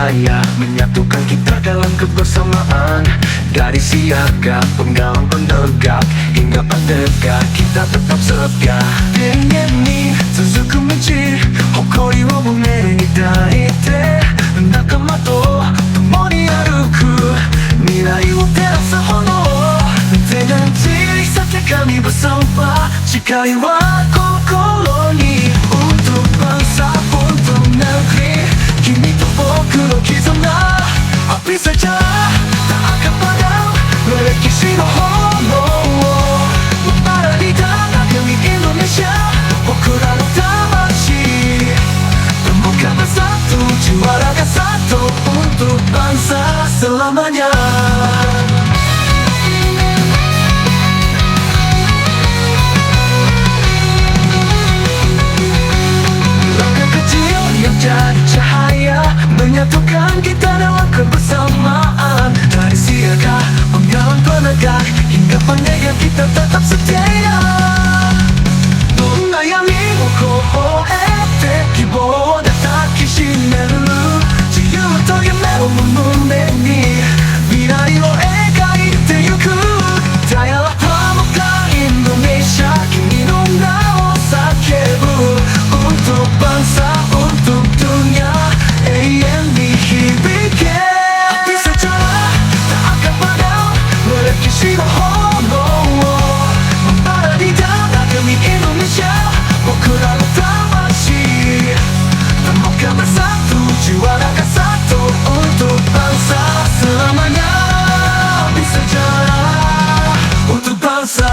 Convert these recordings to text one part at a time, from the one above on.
cahaya menyatukan kita dalam kebersamaan. Dari siaga, penggalang penegak, hingga pendekat, kita tetap setia. Pengen nih, suzuku mencir, hokori wo胸に抱いて、仲間と共に歩く、未来を照らす炎。Dengan ciri saja kami bersama, jika心に untuk bangsa, untuk negeri. Kimi to boku no kizuna, api saja tak akan padam. Melekisi no hono membara di tanah demi Indonesia. Bokura no tamashi temukan bersatu, juarakan satu untuk bangsa selamanya. Jadi cahaya menyatukan kita dalam kebersamaan. Dari siaga, penggalang penegak, hingga penyegar, kita tetap setia. Nayami wo koete, kibou wo takishimeru, jiyu to yume wo mune ni mirai wo egaite yuku. Dayalah pramuka Indonesia, kimi no na wo sakebu untuk bangsa, untuk dunia, hibike. Api sejarah tak akan padam, melekisi hono membara di tanah demi Indonesia. Bokura no tamashi temukan bersatu, juarakan satu untuk bangsa selamanya. Api sejarah untuk bangsa.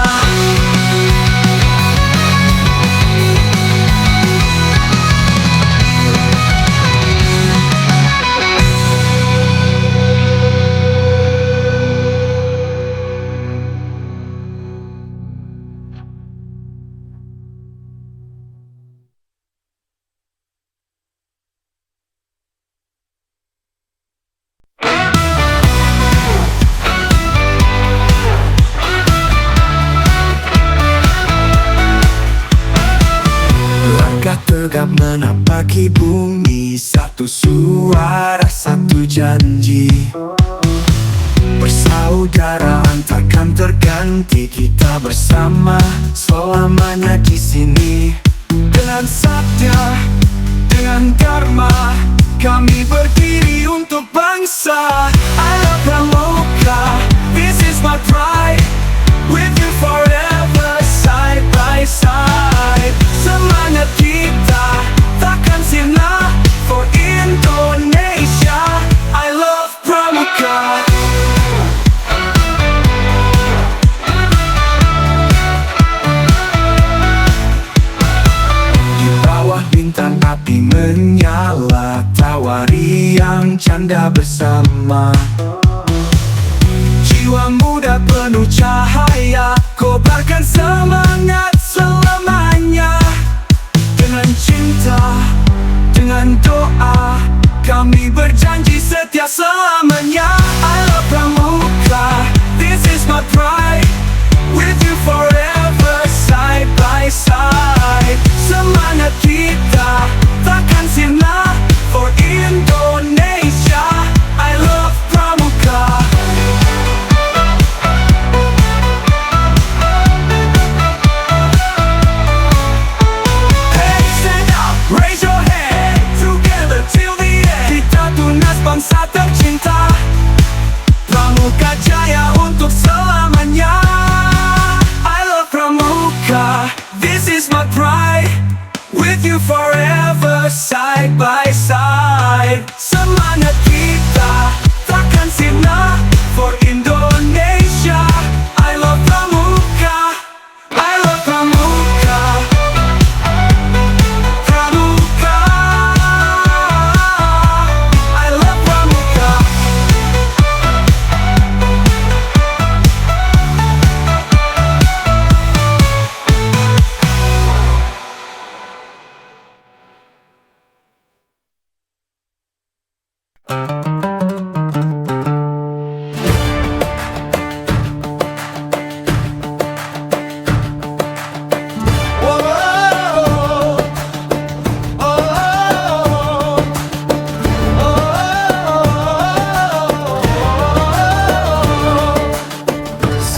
Tegap menapaki bumi, satu suara, satu janji. Persaudaraan takkan terganti, kita bersama selamanya di sini. Dengan satya, dengan dharma, kami berdiri untuk bangsa. I love Pramuka, this is my pride. With you forever, side by side. Semangat kita takkan sirna for Indonesia. I love Pramuka. Di bawah bintang api menyala, tawari yang canda bersama. Jiwa muda penuh cahaya, kobarkan semangat selamanya. Dengan cinta, dengan doa, kami berjanji setia selamanya. I love Pramuka, this is my pride. With you forever, side by side. Semangat kita takkan sirna for Indonesia. I love Pramuka. Bangsa tercinta, Pramuka Jaya untuk selamanya. I love Pramuka, this is my pride. With you forever, side by side. Semangat kita takkan sirna for Indonesia. I love Pramuka, I love Pramuka. Pramuka, I love Pramuka.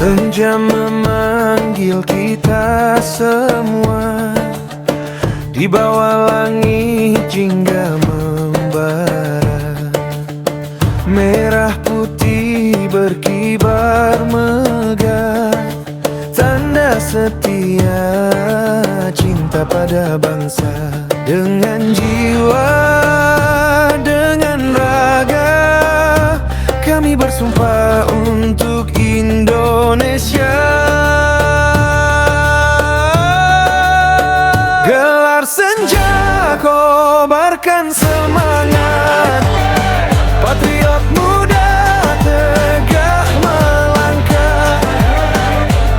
Senja memanggil kita semua di bawah langit jingga membara. Merah putih berkibar megah, tanda setia cinta pada bangsa. Dengan jiwa, dengan raga, kami bersumpah untuk Indonesia. Gelar senja kobarkan semangat, patriot muda tegak melangkah.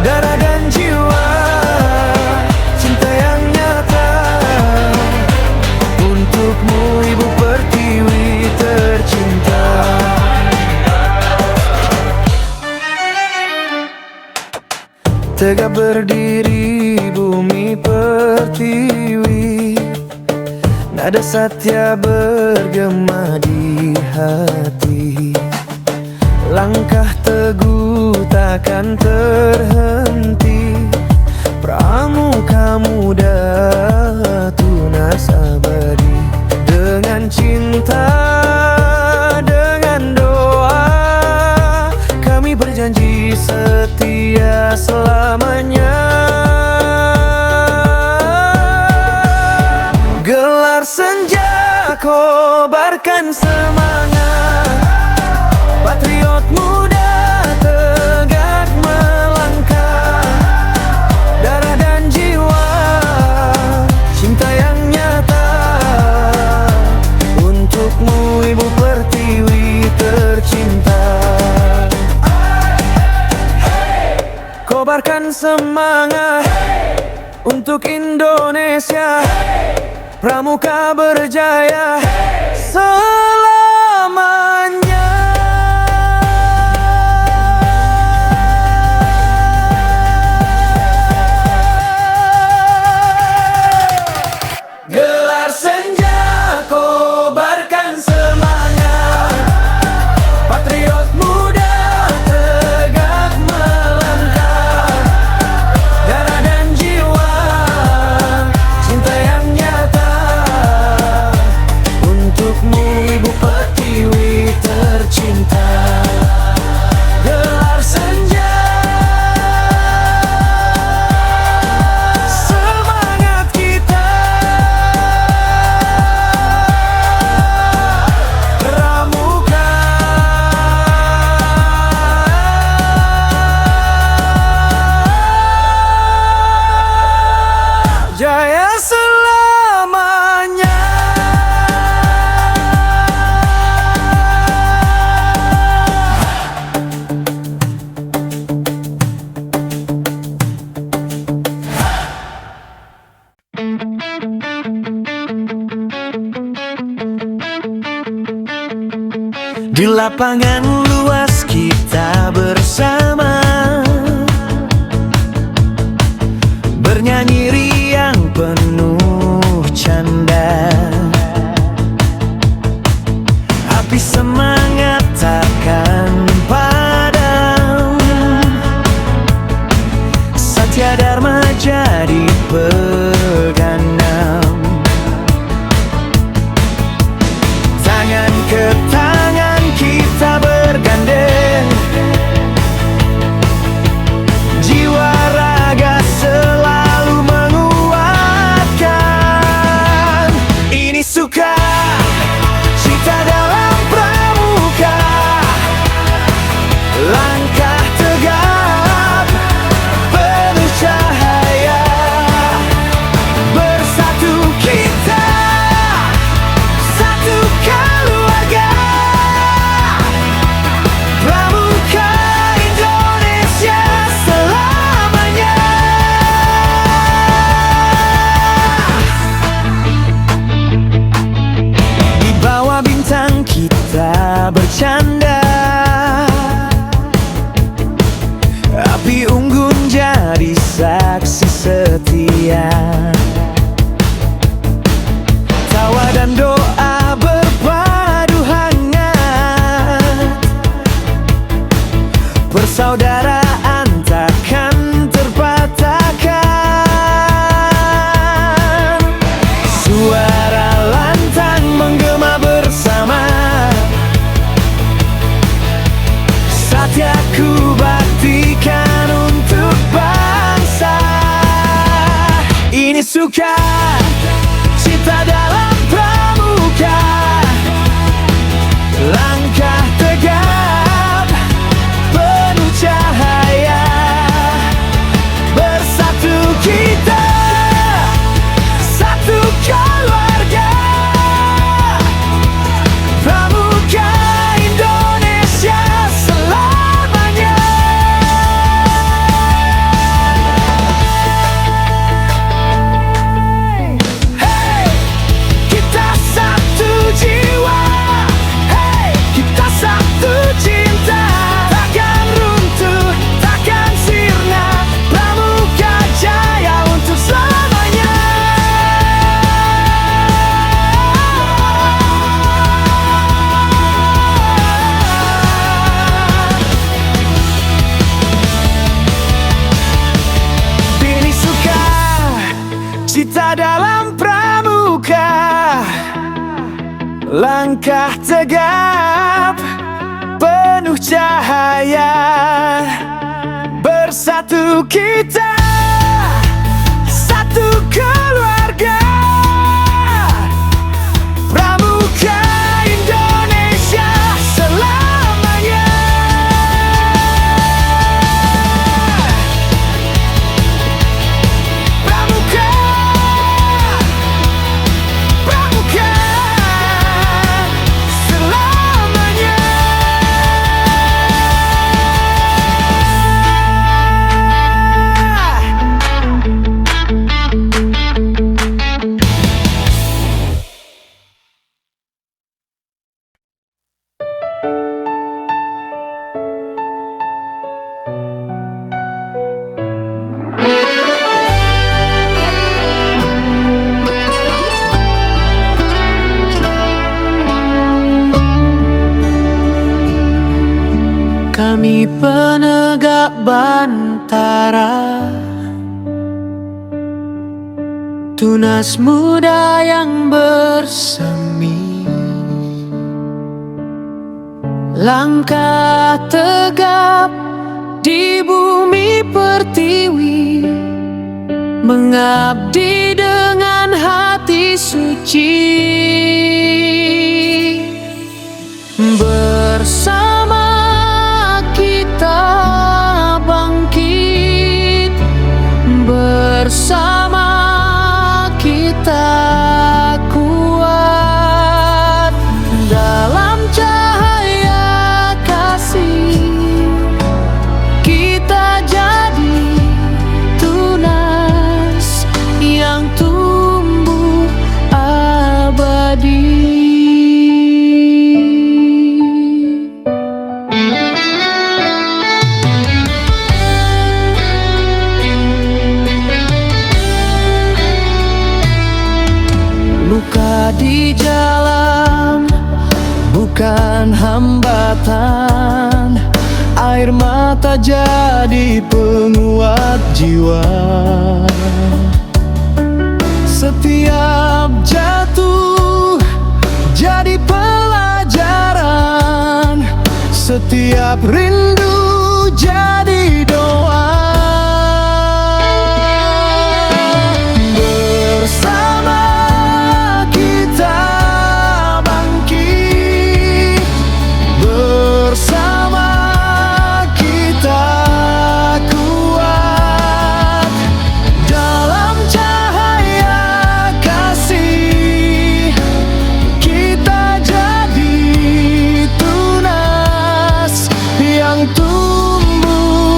Darah dan jiwa, cinta yang nyata untukmu Ibu Pertiwi tercinta. Tegak berdiri bumi Pertiwi, nada satya bergema di hati. Langkah teguh takkan terhenti, pramuka muda tunas abadi. Dengan cinta, dengan doa, kami berjanji setia selamanya. Gelar senja kobarkan semangat, patriot muda tegak melangkah. Darah dan jiwa, cinta yang nyata untukmu Ibu Pertiwi tercinta. Kobarkan semangat untuk Indonesia, pramuka berjaya selamanya. Gelar senja kobarkan semangat, patriot muda tegak melangkah. Darah dan jiwa, cinta yang nyata untukmu Ibu Pertiwi tercinta. Gelar senja, semangat kita, pramuka jaya selamanya. Di lapangan luas kita bersama bernyanyi riang penuh canda. Api semangat takkan padam, Satya Dharma jadi peganam. Tangan ke tangan kita bergandeng, jiwa raga selalu menguatkan. Ini suka cita dalam pramuka, langkah tegap penuh cahaya. Bersatu kita, satu keluarga, pramuka Indonesia selamanya. Di bawah bintang kita bercanda, api unggun jadi saksi setia. Tawa dan doa berpadu hangat, persaudaraan suka cinta dalam pramuka, langkah tegap penuh cahaya, bersatu kita satu keluarga. Pramuka Indonesia selamanya. Hey, kita satu jiwa. Hey, kita satu cinta. Takkan runtuh, takkan sirna. Pramuka jaya untuk selamanya. Pilih suka cita dalam pramuka, langkah tegap penuh cahaya, bersatu kita satu keluarga. Pramuka Indonesia selamanya. Pramuka, Pramuka selamanya. Kami penegak Bantara, tunas muda yang bersemi, langkah tegap di bumi pertiwi, mengabdi dengan hati suci. Bersama kita bangkit, bersama kita kuat dalam cahaya kasih. Kita jadi tunas yang tumbuh abadi. Luka di jalan bukan hambatan, air mata jadi penguat jiwa. Setiap jatuh jadi pelajaran, setiap rindu jadi doa. Bersama kita bangkit, bersama kita kuat dalam cahaya kasih. Kita jadi tunas yang tumbuh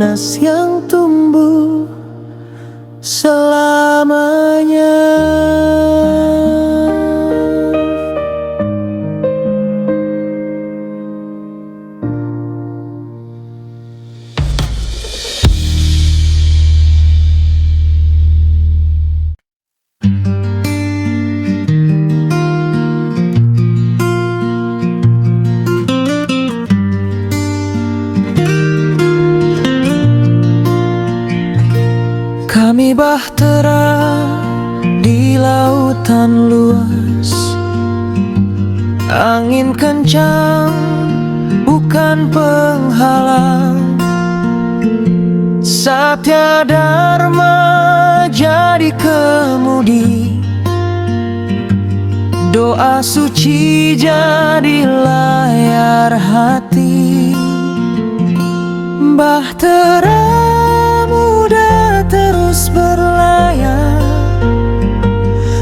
tunas yang tumbuh selamanya. Kami bahtera di lautan luas. Angin kencang bukan penghalang. Satya Dharma jadi kemudi. Doa suci jadi layar hati. Bahtera muda terus berlayar,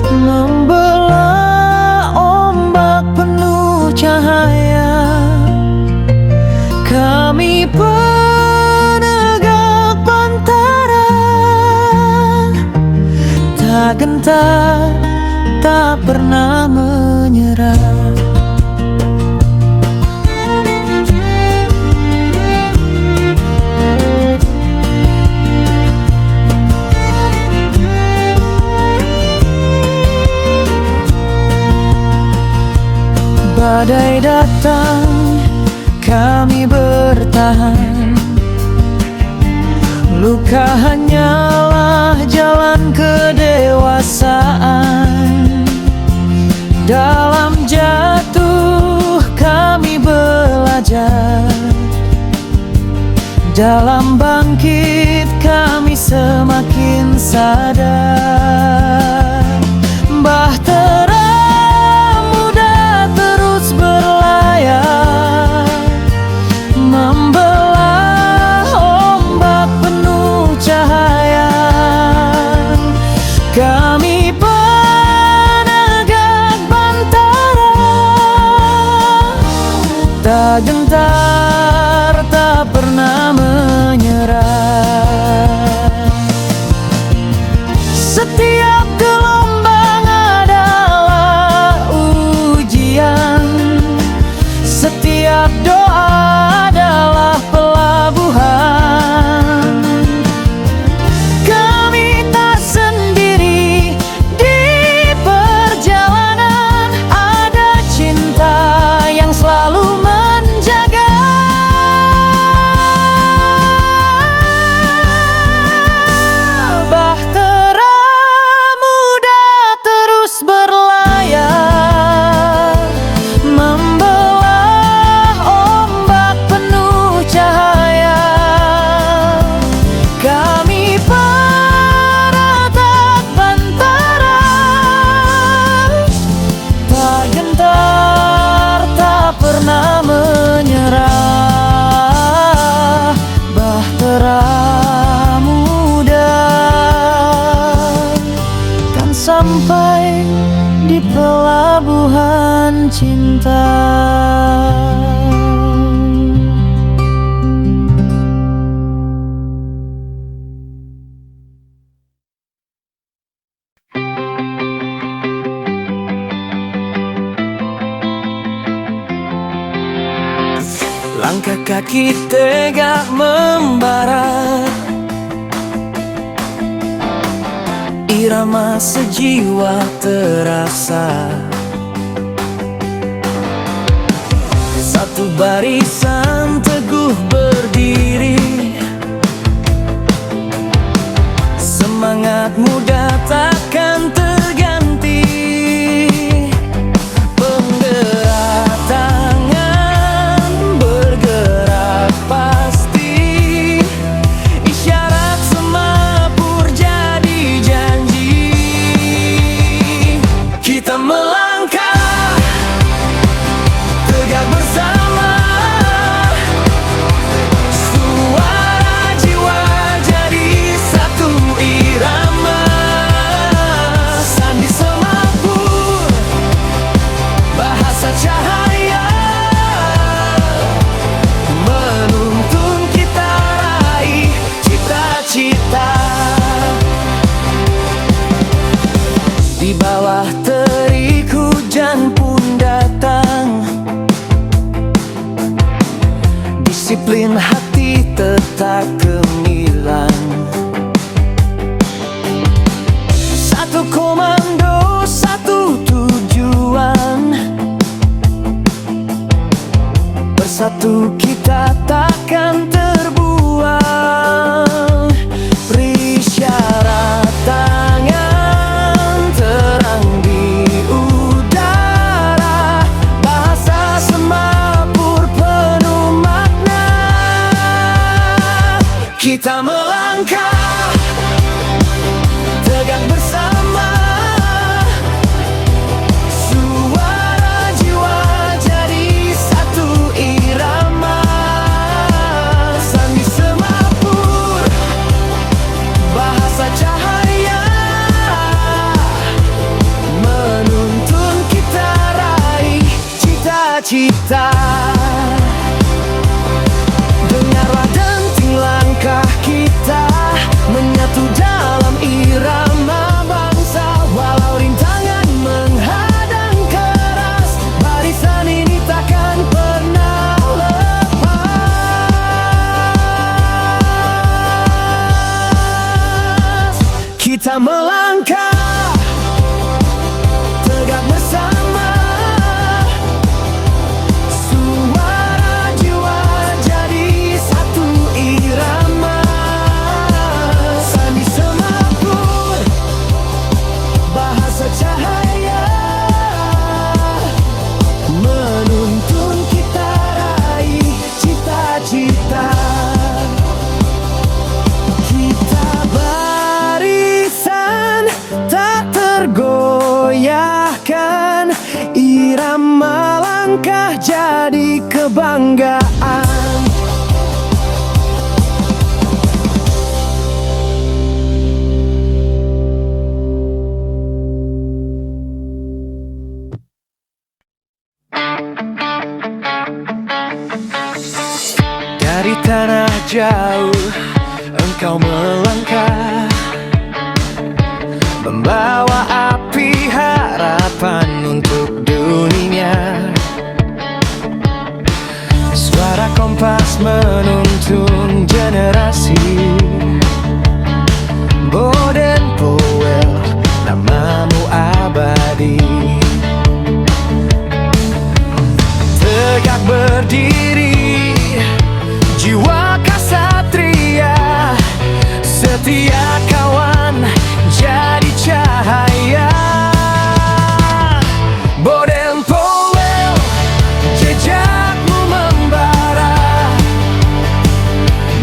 membelah ombak penuh cahaya. Kami penegak Bantara, tak gentar, tak pernah menyerah. Badai datang, kami bertahan. Luka hanyalah jalan kedewasaan. Dalam jatuh kami belajar, dalam bangkit kami semakin sadar. Bahtera berlayar, membelah ombak penuh cahaya. Kami penegak Bantara, tak gentar, tak pernah menyerah. Setiap gelombang adalah ujian, setiap doa adalah pelabuhan. Kami tak sendiri di perjalanan, ada cinta yang selalu menjaga. Bahtera muda terus berlayar, membelah ombak penuh cahaya. Kami penegak Bantara, tak gentar, tak pernah menyerah. Bahtera muda kan sampai di pelabuhan cinta. Langkah kaki tegak membara, irama sejiwa terasa. Satu barisan teguh berdiri, semangat muda takkan terganti. Penggerak tangan bergerak pasti, isyarat semapur jadi janji. Kita melangkah tegak bersama, suara jiwa jadi satu irama. bersatu kita takkan terbuang. Berisyarat tangan terang di udara, bahasa semapur penuh makna. Kita melangkah tegak bersama, suara jiwa jadi satu irama. Sandi semapur, bahasa cahaya menuntun kita raih cita-cita. Dengarlah denting langkah kita menyatu dalam irama bangsa. Walau rintangan menghadang keras, barisan ini takkan pernah lepas. Kita melangkah tegak bersama, suara jiwa jadi satu irama. Sandi semapur, bahasa cahaya menuntun kita raih cita-cita. Kita barisan tak tergoyahkan, irama langkah jadi kebanggaan. Dari tanah jauh engkau melangkah, membawa api harapan untuk dunia. Suara kompas menuntun generasi. Boden Powell, namamu abadi. Tegak berdiri, jiwa kasatria, setia kawan jadi cahaya. Boden Powell, jejakmu membara,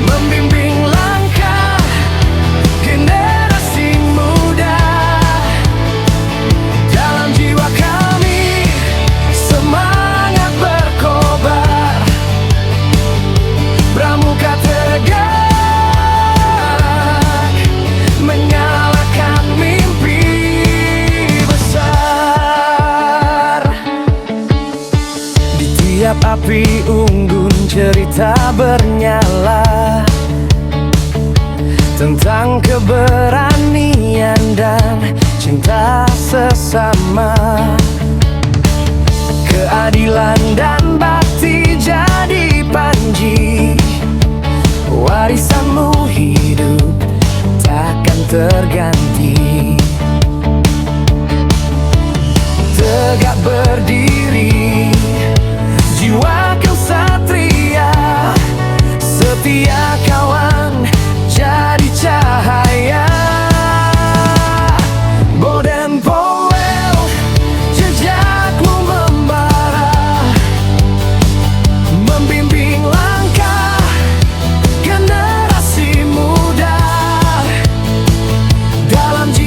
membimbing langkah generasi muda. Dalam jiwa kami semangat berkobar, pramuka tegak menyalakan mimpi besar. Di tiap api unggun cerita bernyala tentang keberanian dan cinta sesama. Keadilan dan bakti jadi panji, warisanmu hidup takkan terganti. Tegak berdiri, jiwa kesatria, setia kawan jadi cahaya. Boden Powell, jejakmu membara, membimbing langkah generasi muda. Dalam jiwa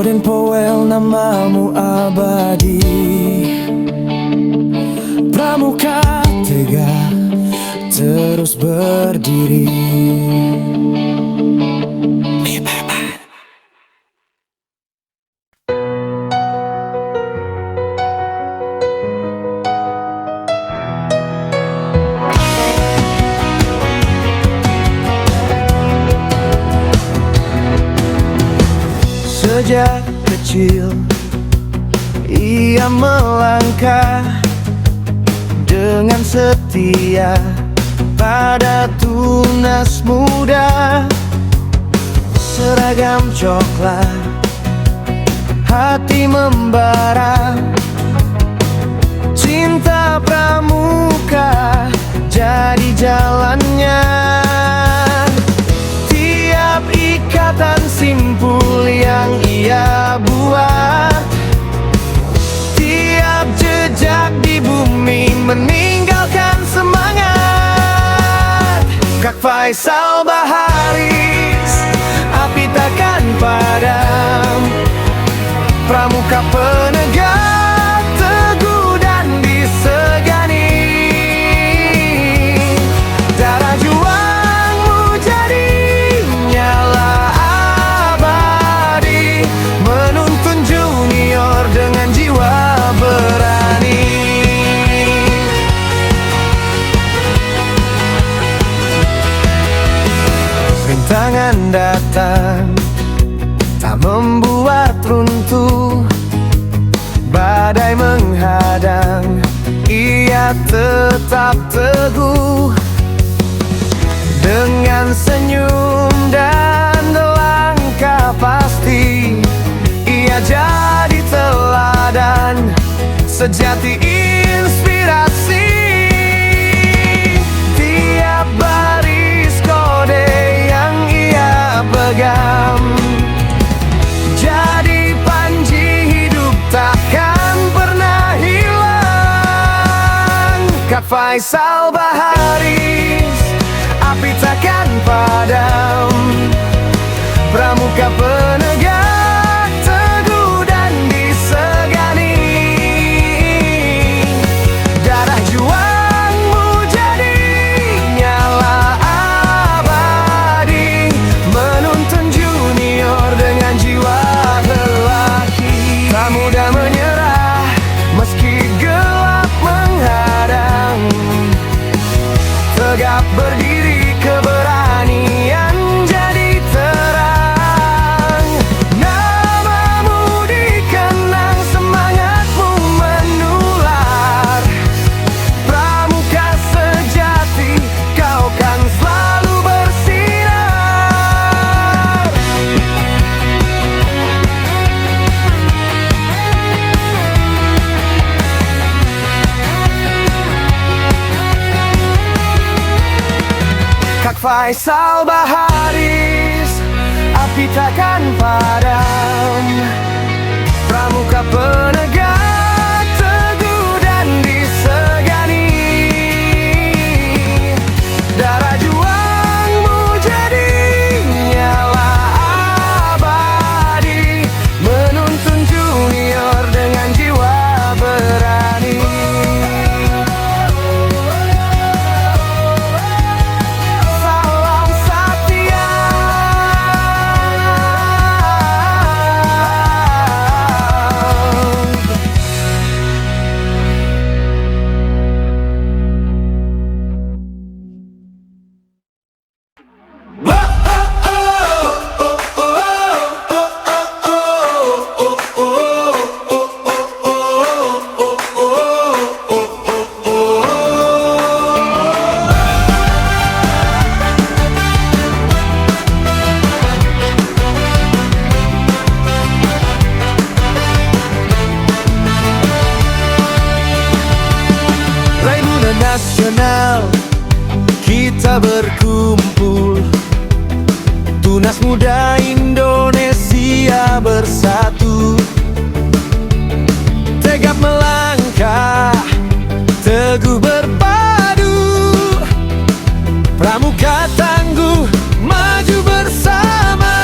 Raden Powell namamu abadi, Pramuka tegak terus berdiri. Sejak kecil ia melangkah dengan setia pada tunas muda. Seragam coklat, hati membara, cinta pramuka jadi jalannya. Tiap ikatan simpul yang ia buat, tiap jejak di bumi meninggalkan semangat. Kak Faisal Baharis, api takkan padam, pramuka penegak teguh dan disegani. Darah juangmu jadi nyala abadi, menuntun junior dengan jiwa berani. Rintangan datang tak membuat runtuh, badai menghadang, ia tetap teguh. Dengan senyum dan langkah pasti, ia jadi teladan sejati inspirasi. Tiap baris kode yang ia pegang jadi panji hidup takkan pernah hilang. Kak Faisal Baharis, api takkan padam, pramuka penegak teguh dan disegani. Darah juangmu jadi nyala abadi, menuntun junior dengan jiwa lelaki. Tak mudah menyerah meski gelap menghadang, tegap berdiri keberanian jadi terang. Namamu dikenang, semangatmu menular, pramuka sejati kau kan selalu bersinar. Kak Faisal Baharis, api takkan padam, pramuka penegak teguh dan disegani. Darah juangmu jadi nyala abadi, menuntun junior dengan jiwa berani. Salam Satya. Tribuna Nasional kita berkumpul, tunas muda Indonesia bersatu, tegap melangkah, teguh berpadu, pramuka tangguh maju bersama.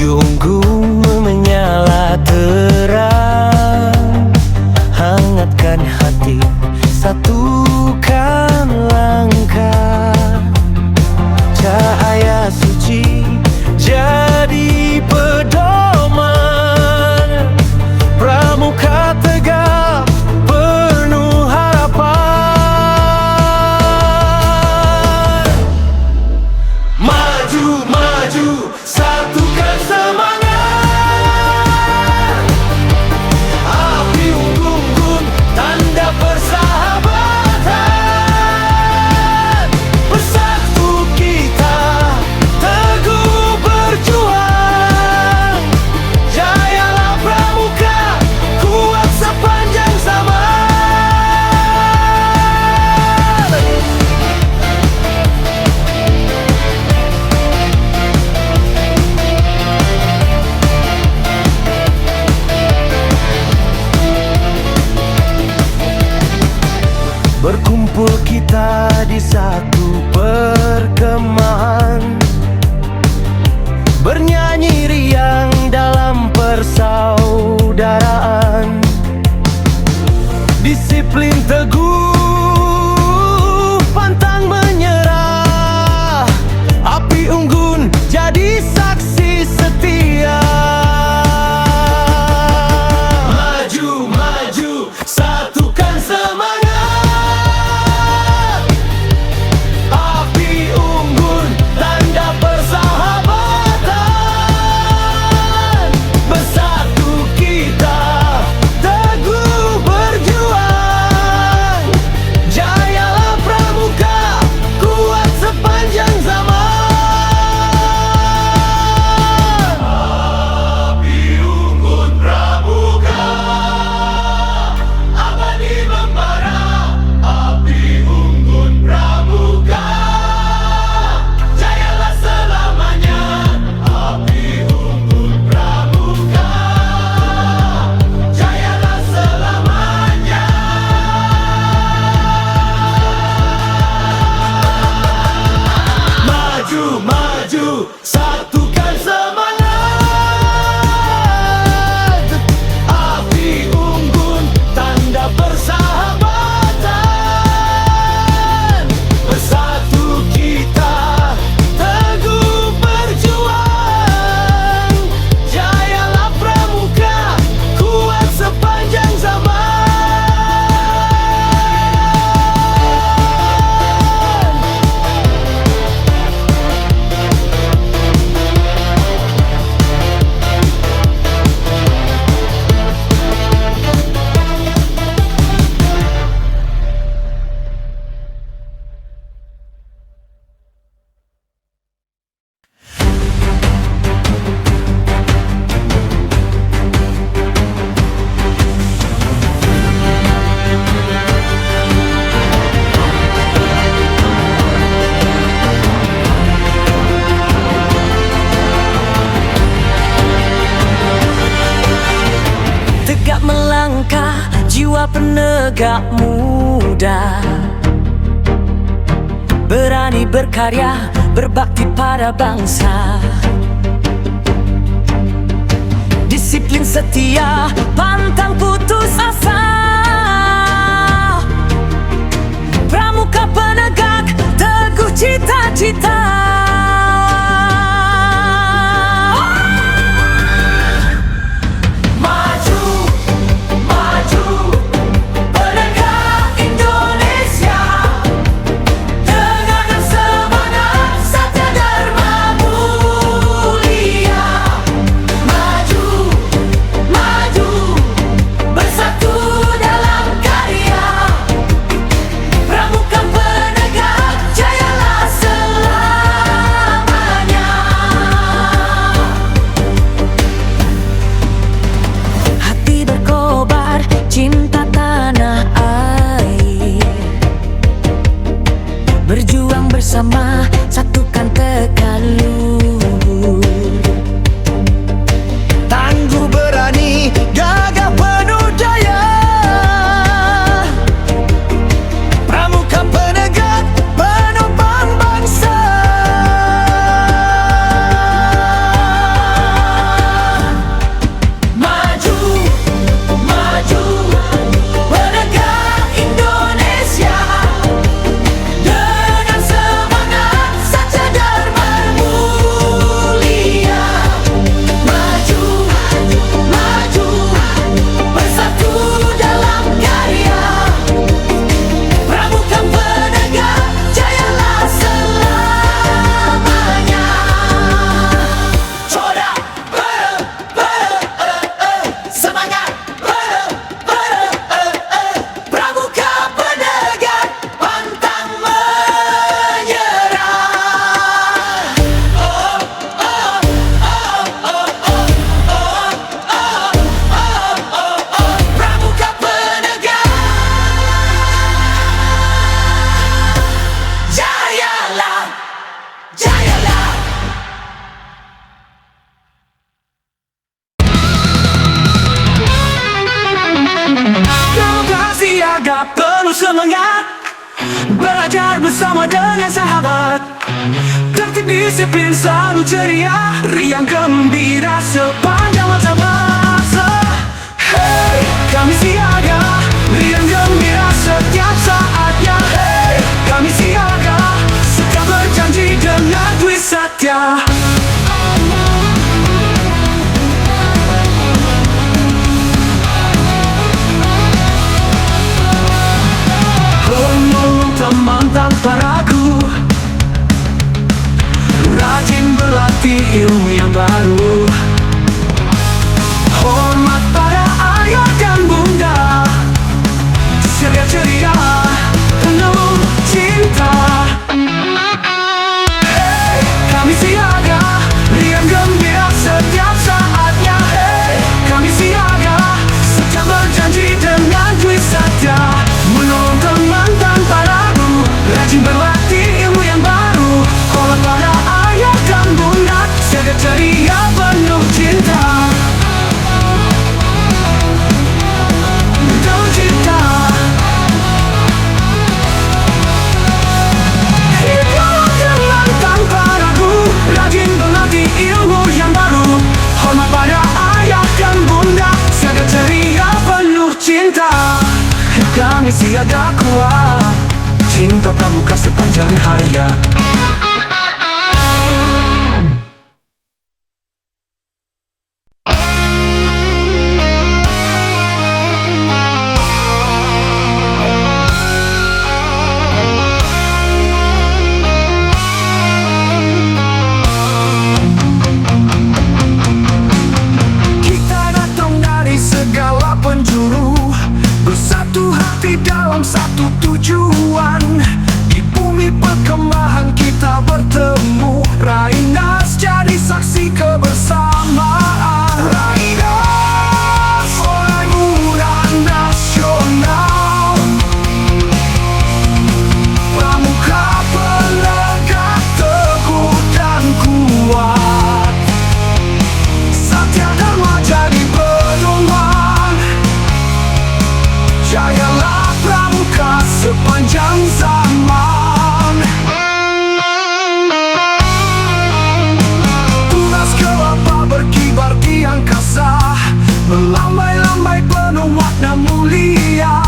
Api unggun menyala terang, hangatkan hati, satukan langkah. Cahaya suci jadi pedoman, pramuka tegap penuh harapan. Maju, maju, satukan semangat. Api unggun, tanda persahabatan. Bersatu kita teguh berjuang. Jayalah pramuka, kuat sepanjang zaman. Berkumpul kita di satu perkemahan, bernyanyi riang dalam persaudaraan. Disiplin teguh, pantang menyerah. Api unggun jadi saksi setia. Maju, maju, satukan semangat. Api unggun, tanda persahabatan. Bersatu kita teguh berjuang. Jayalah pramuka, kuat sepanjang zaman. Api unggun pramuka, abadi membara. Api unggun pramuka, jayalah selamanya. Api unggun pramuka, jayalah selamanya. Maju, maju, satukan semangat. Api unggun, tanda persahabatan. Bersatu kita teguh berjuang. Jayalah pramuka, kuat sepanjang zaman. Tegak melangkah, jiwa penegak muda, berani berkarya, berbakti pada bangsa. Disiplin setia, pantang putus asa. Pramuka penegak, teguh cita-cita. Maju, maju, penegak Indonesia. Dengan semangat Satya Dharma mulia. Maju, maju, bersatu dalam karya. Pramuka penegak, jayalah selalu. selalu semangat, belajar bersama dengan sahabat, tertib disiplin selalu ceria, riang gembira sepanjang masa. Hey, kami siaga, riang gembira setiap saatnya. Hey, kami siaga, setiap berjanji dengan Dwi Satya. Teman tanpa ragu, rajin berlatih ilmu yang baru, hormat pada ayah dan bunda, ceria ceria penuh cinta. Hey, kami siaga, riang gembira setiap saatnya. Hey, kami siaga, setiap berjanji dengan Dwi Satya. Menolong teman tanpa ragu, rajin berlatih ilmu yang baru, hormat pada ayah dan bunda, jaga ceria penuh cinta. Penuh cinta. Hidup dengan tanpa ragu, rajin berlatih ilmu yang baru, hormat pada ayah dan bunda, jaga ceria penuh cinta. Kami siaga kuat, cinta pramuka sepanjang hayat. Kita datang dari segala penjuru, bersatu hati dalam satu tujuan. Di bumi perkemahan kita bertemu, Rainas jadi saksi kebersamaan. Rainas, Forai Muda Nasional, pramuka penegak teguh dan kuat. Satya Dharma jadi pedoman, jayalah pramuka sepanjang zaman. Tunas kelapa berkibar di angkasa, melambai-lambai penuh makna mulia.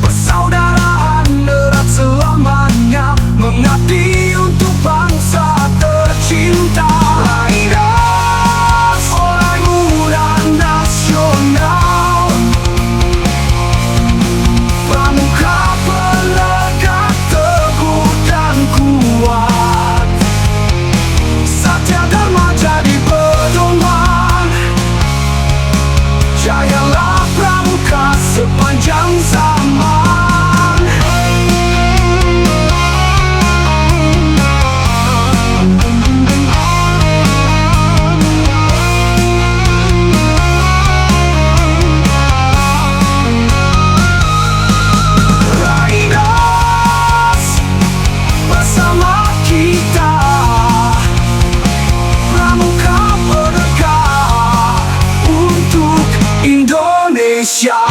Persaudaraan erat selamanya, mengabdi untuk bangsa tercinta. Rainas, Forai Muda Nasional, pramuka penegak teguh dan kuat. Satya Dharma jadi pedoman, jayalah pramuka sepanjang zaman. Rainas bersama kita, pramuka penegak untuk Indonesia.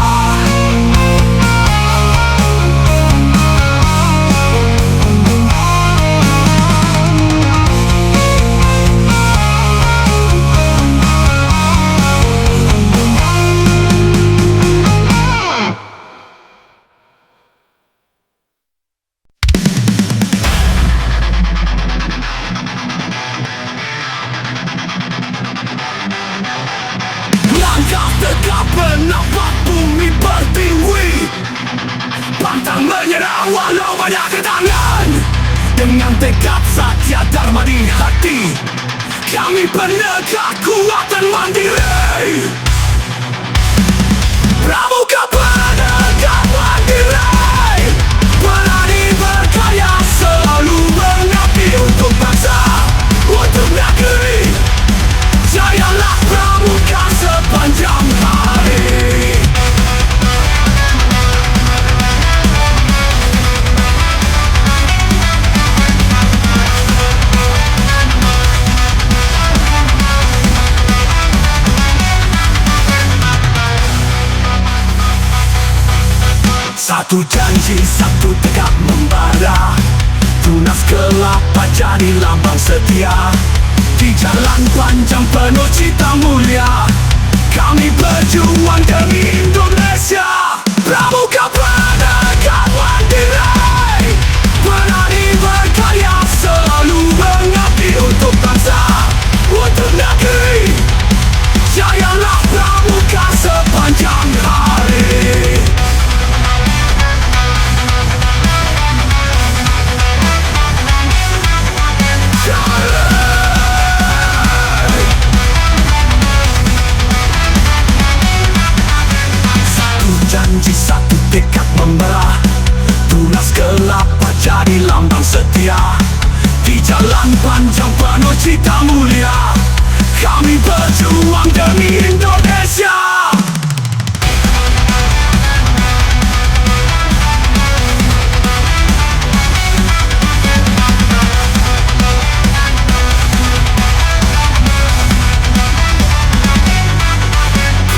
Langkah tegap menapak bumi pertiwi, pantang menyerah walau banyak rintangan. Dengan tekad Satya Dharma di hati, kami penegak kuat dan mandiri. Pramuka penegak mandiri, berani berkarya, selalu mengabdi untuk bangsa, untuk negeri. Jayalah pramuka sepanjang hari. Satu janji, satu tegak membara, tunas kelapa jadi lambang setia. Di jalan panjang penuh cita mulia, kami berjuang demi Indonesia. Pramuka Penegar Wandirai, berani berkarya, selalu mengabdi untuk bangsa, untuk negeri. Jayalah Pramuka sepanjang hari. Satu janji, satu tekad membara, tunas kelapa jadi lambang setia. Di jalan panjang penuh cita mulia, kami berjuang demi Indonesia.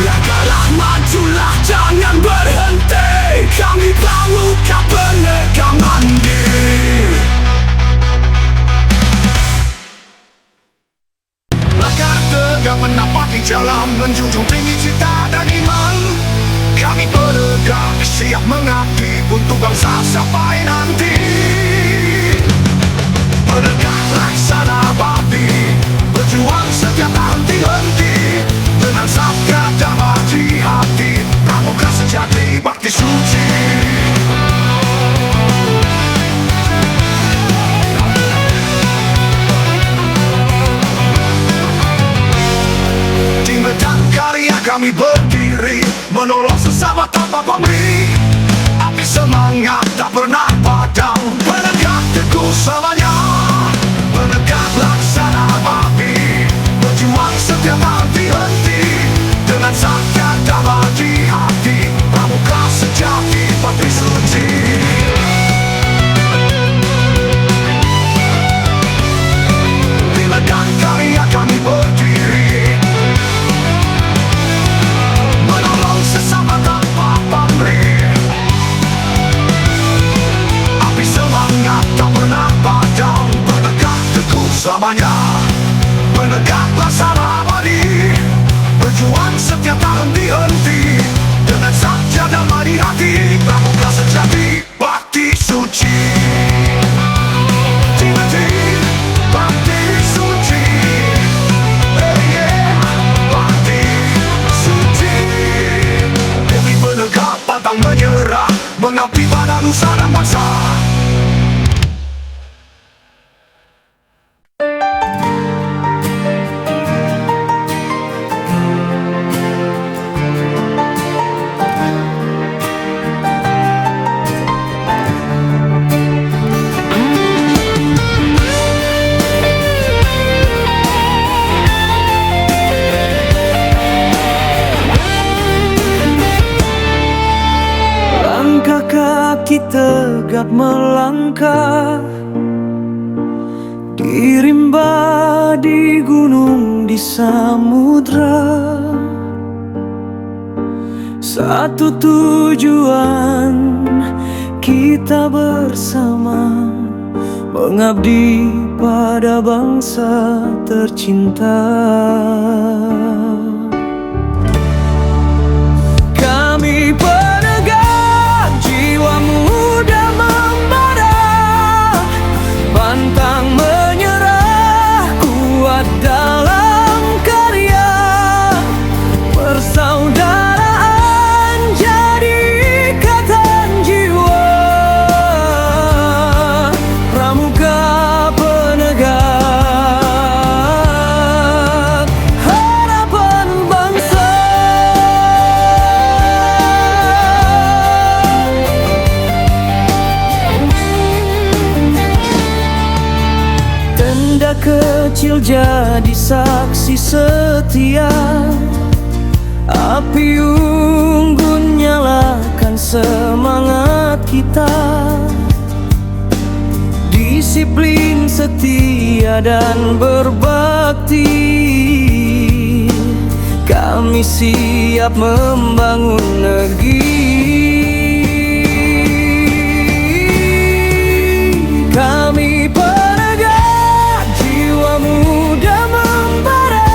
Langkahlah, majulah, jangan berhenti. Kami Pramuka Penegar Mandiri. Langkah tegak menapaki jalan, menjunjung tinggi cita dan iman. Kami Penegar siap mengabdi untuk bangsa sampai nanti. Penegar laksana bakti, berjuang setiap henti-henti. Dengan sabda damai di hati, Pramuka sejati, bakti suci. Di medan karya kami berdiri, menolong sesama tanpa pamrih. Api semangat tak pernah padam, Penegar teguh selamanya. Penegar laksana bakti, berjuang setiap henti-henti. Dengan sabda damai di hati, Pramuka sejati, bakti suci. Di medan karya kami berdiri, menolong sesama tanpa pamrih. Api semangat tak pernah padam, Penegar teguh selamanya. Penegar laksana abadi, berjuang setiap tak henti-henti. Dengan sabda damai di hati, Pramuka sejati, bakti suci. Bakti suci, bakti suci. Demi Penegar pantang menyerah, mengabdi pada nusa dan bangsa. Langkah kaki tegap melangkah, di rimba, di gunung, di samudra. Satu tujuan kita bersama, mengabdi pada bangsa tercinta. Kami Penegar, jiwa muda membara, pantang menyerah, kuat dalam karya. Persaudaraan jadi ikatan jiwa, Pramuka Penegar, harapan bangsa. Tenda kecil jadi saksi setia, api unggun nyalakan semangat kita. Disiplin, setia dan berbakti, kami siap membangun negeri. Kami penegak jiwa muda membara,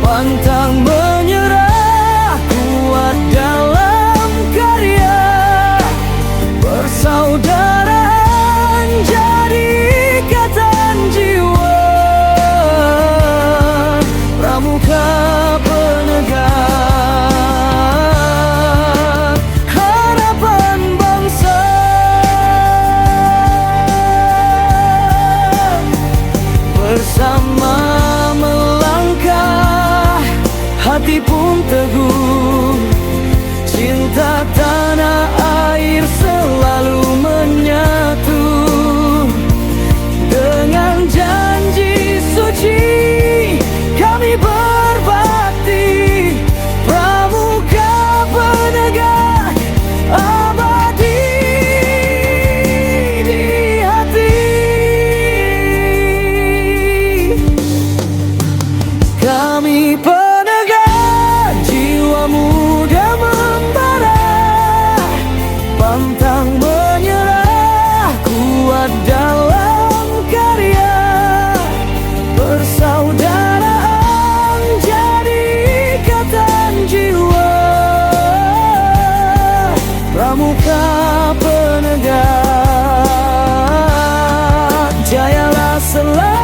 pantang menyerah, kuat dalam karya. Persaudaraan jadi ikatan jiwa, pramuka penegak harapan bangsa. Bersama melangkah, hati pun teguh, cinta tanah air selalu menyatu. Dengan janji suci kami berbakti, pramuka penegak abadi di hati. Kami penegak jiwa muda membara, pantang menyerah, kuat dalam karya. Persaudaraan jadi ikatan jiwa, pramuka penegak jayalah selamanya.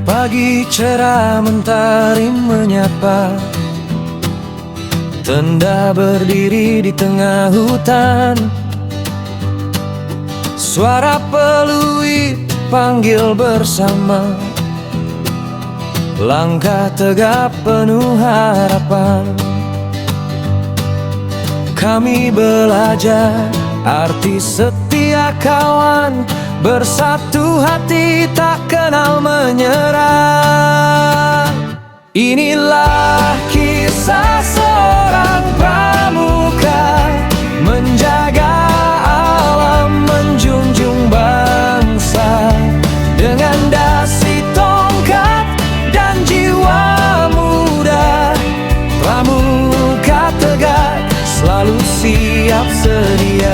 Pagi cerah mentari menyapa, tenda berdiri di tengah hutan. Suara peluit panggil bersama, langkah tegap penuh harapan. Kami belajar arti setia kawan, bersatu hati tak kenal menyerah. Inilah kisah seorang pramuka, menjaga alam, menjunjung bangsa. Dengan dasi tongkat dan jiwa muda, pramuka tegak selalu siap sedia.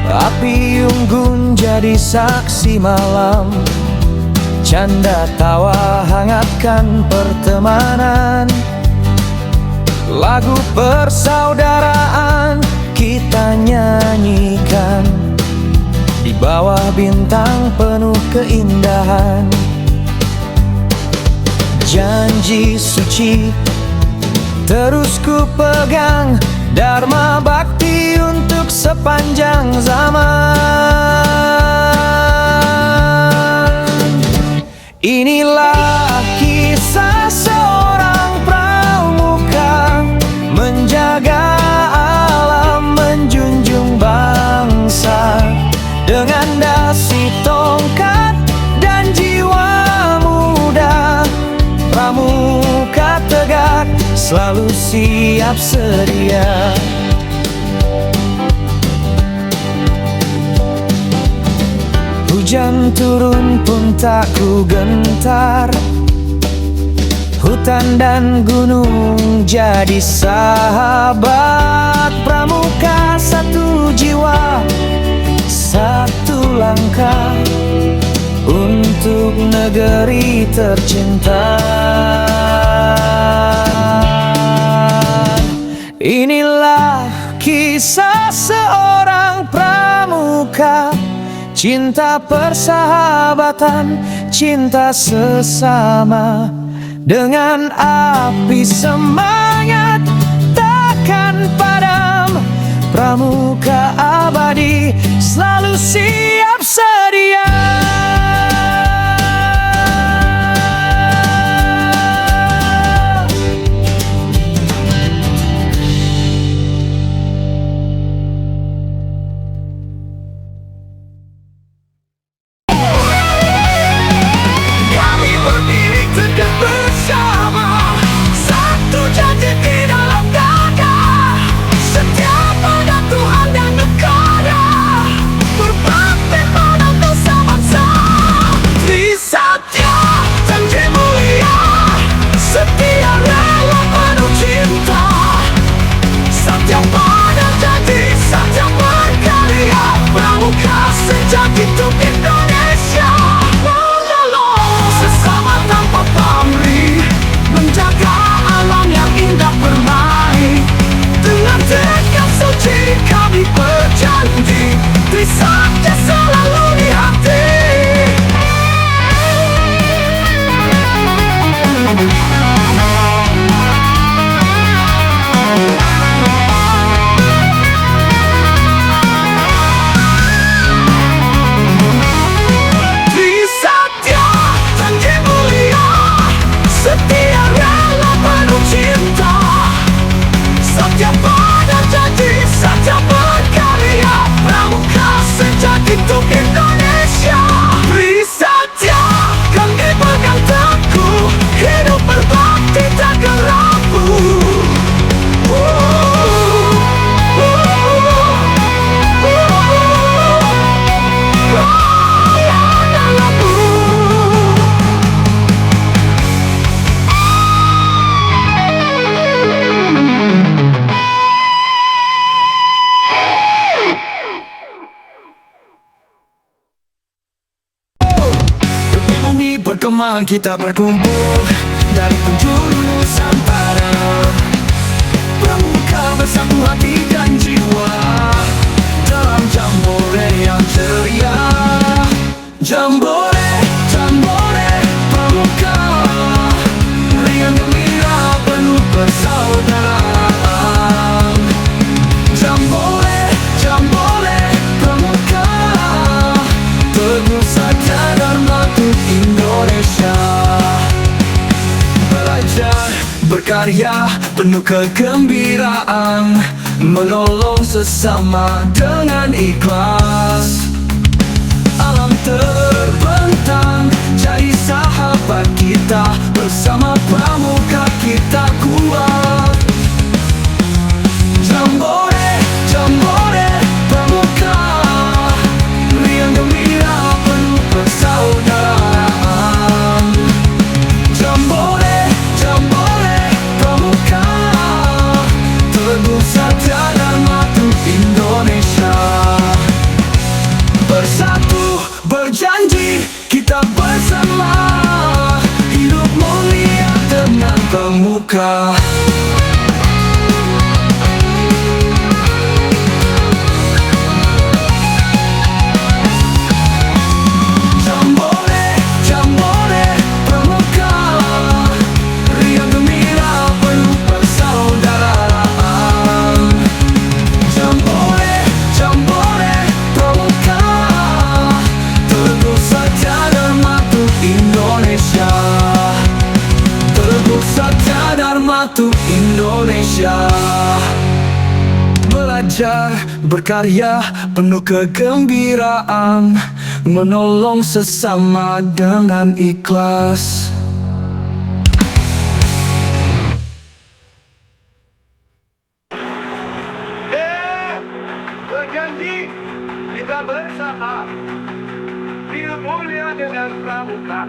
Api unggun jadi saksi malam, canda tawa hangatkan pertemanan. Lagu persaudaraan kita nyanyikan, di bawah bintang penuh keindahan. Janji suci terus ku pegang, dharma bakti untuk sepanjang zaman. Inilah kisah seorang pramuka, menjaga alam, menjunjung bangsa. Dengan dasi tongkat dan jiwa muda, pramuka tegak selalu siap sedia. Hujan turun pun tak ku gentar, hutan dan gunung jadi sahabat. Pramuka satu jiwa, satu langkah untuk negeri tercinta. Inilah kisah seorang pramuka, cinta persahabatan, cinta sesama. Dengan api semangat takkan padam, pramuka abadi selalu siap sedia. ini berkembang, kita berkumpul dari penjuru Nusantara. Pramuka bersatu hati dan jiwa dalam jambore yang ceria. Jambore, jambore Pramuka, riang gembira penuh persaudaraan. Jambore, jambore Pramuka, teguh saja Dharma untuk Indonesia. Belajar, berkarya, penuh kegembiraan, menolong sesama dengan ikhlas. Alam terbentang, jadi sahabat kita, bersama Pramuka kita kuat. Jambore, jambore Pramuka, riang gembira penuh persaudaraan. Jambore, jambore Pramuka, teguh saja Dharma untuk Indonesia. Bersatu, berjanji, kita bersama, hidup mulia dengan Pramuka. Jambore, jambore Pramuka, riang gembira penuh persaudaraan. Jambore, jambore Pramuka, teguh saja Dharma untuk Indonesia. Teguh saja Dharma untuk Indonesia. Belajar, berkarya, penuh kegembiraan, menolong sesama dengan ikhlas. Berjanji, kita bersama, hidup mulia dengan Pramuka.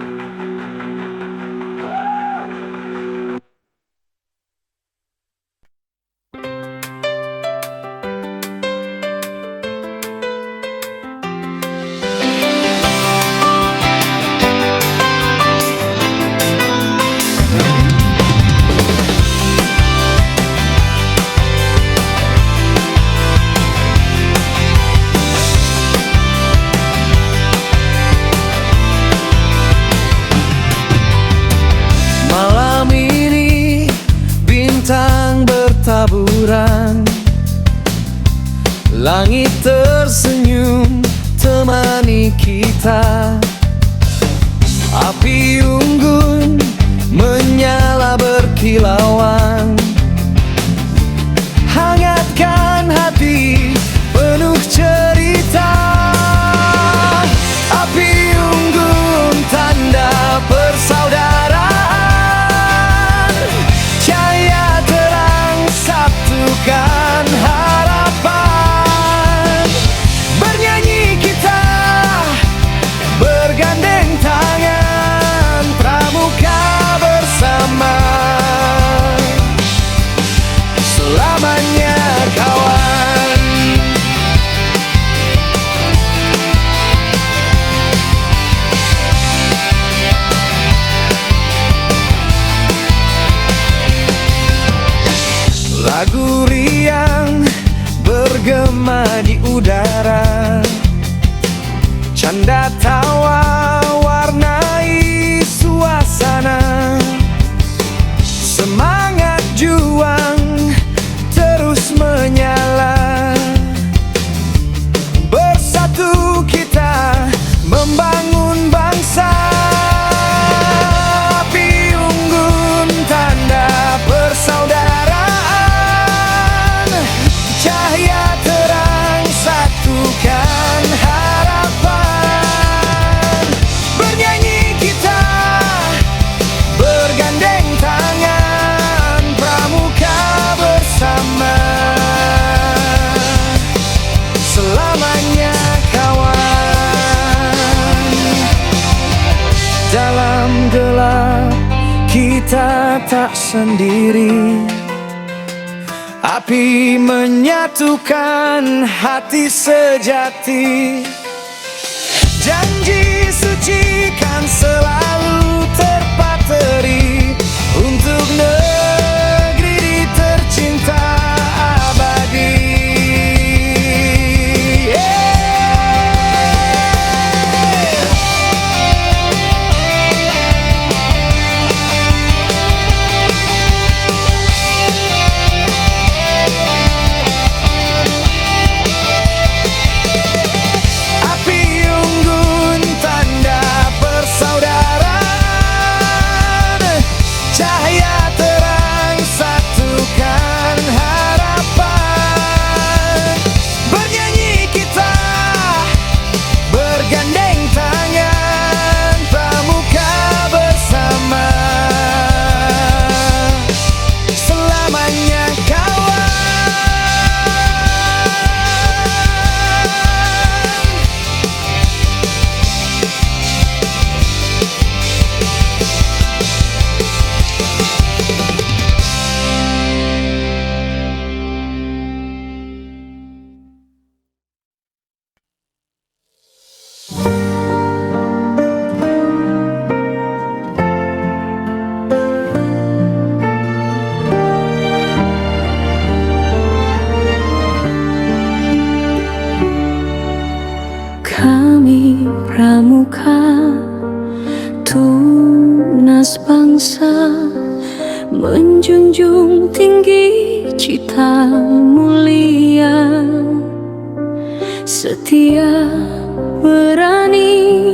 Malam ini bintang bertaburan, langit tersenyum temani kita. Api unggun menyala berkilauan, hangatkan hati penuh cerita. Api unggun tanda persaudaraan, cahaya terang satukan harapan. Bernyanyi kita bergandeng tangan, Pramuka bersama, selamanya kawan. Lagu riang bergema di udara, canda tawa warnai suasana. Semangat juang terus menyala, bersatu kita membangun bangsa. Api unggun tanda persaudaraan, cahaya terang satukan harapan. Bernyanyi kita bergandeng tangan, Pramuka bersama, selamanya kawan. Dalam gelap kita tak sendiri, api menyatukan hati sejati. Janji suci kan selalu tunas bangsa, menjunjung tinggi cita mulia, setia, berani